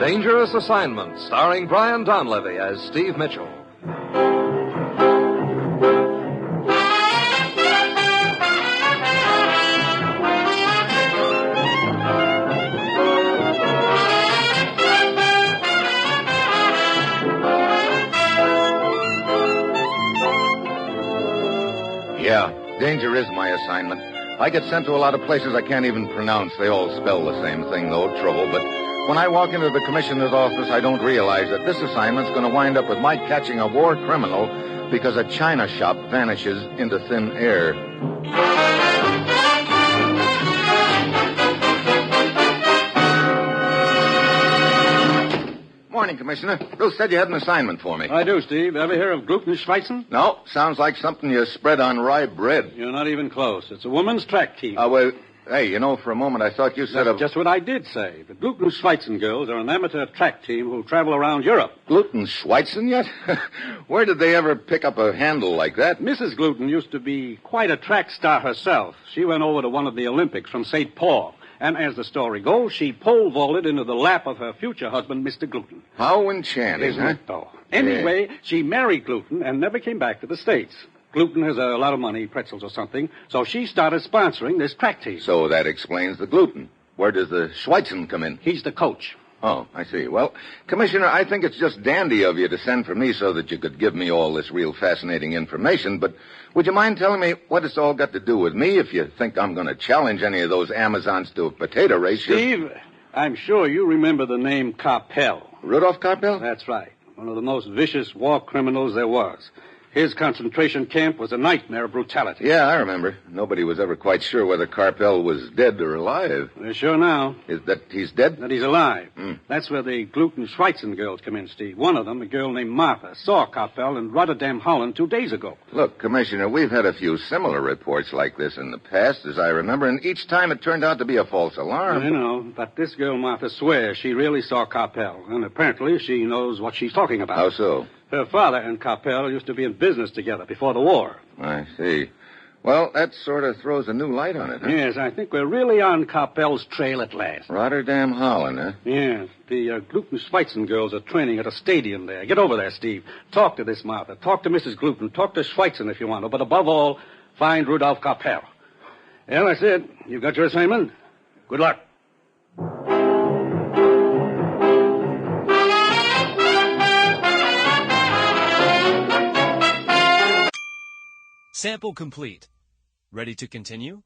Dangerous Assignment, starring Brian Donlevy as Steve Mitchell. Yeah, danger is my assignment. I get sent to a lot of places I can't even pronounce. They all spell the same thing, though, trouble. But when I walk into the commissioner's office, I don't realize that this assignment's going to wind up with my catching a war criminal because a china shop vanishes into thin air. Morning, Commissioner. Bruce said you had an assignment for me. I do, Steve. Ever hear of Gluten-Schweitzen? No, sounds like something you spread on rye bread. You're not even close. It's a women's track team. Well, hey, for a moment I thought you said That's just what I did say. The Gluten-Schweitzen girls are an amateur track team who'll travel around Europe. Gluten-Schweitzen yet? Where did they ever pick up a handle like that? Mrs. Gluten used to be quite a track star herself. She went over to one of the Olympics from St. Paul. And as the story goes, she pole vaulted into the lap of her future husband, Mr. Gluten. How enchanting, Isn't it, though? Anyway, she married Gluten and never came back to the States. Gluten has a lot of money, pretzels or something, so she started sponsoring this track team. So that explains the gluten. Where does the Schweitzen come in? He's the coach. Oh, I see. Well, Commissioner, I think it's just dandy of you to send for me so that you could give me all this real fascinating information, but would you mind telling me what it's all got to do with me? If you think I'm going to challenge any of those Amazons to a potato race... Steve, I'm sure you remember the name Carpel. Rudolph Carpel? That's right. One of the most vicious war criminals there was. His concentration camp was a nightmare of brutality. Yeah, I remember. Nobody was ever quite sure whether Carpel was dead or alive. They're sure now. Is that he's dead? That he's alive. That's where the Gluten-Schweitzen girls come in, Steve. One of them, a girl named Martha, saw Carpel in Rotterdam, Holland 2 days ago. Look, Commissioner, we've had a few similar reports like this in the past, as I remember, and each time it turned out to be a false alarm. I know, but this girl, Martha, swears she really saw Carpel, and apparently she knows what she's talking about. How so? Her father and Carpel used to be in business together before the war. I see. Well, that sort of throws a new light on it, huh? Yes, I think we're really on Carpel's trail at last. Rotterdam, Holland, huh? Yeah, the Gluten-Schweitzen girls are training at a stadium there. Get over there, Steve. Talk to this Martha. Talk to Mrs. Gluten. Talk to Schweitzen if you want to. But above all, find Rudolph Carpel. Well, that's it. You got your assignment. Good luck. Sample complete. Ready to continue?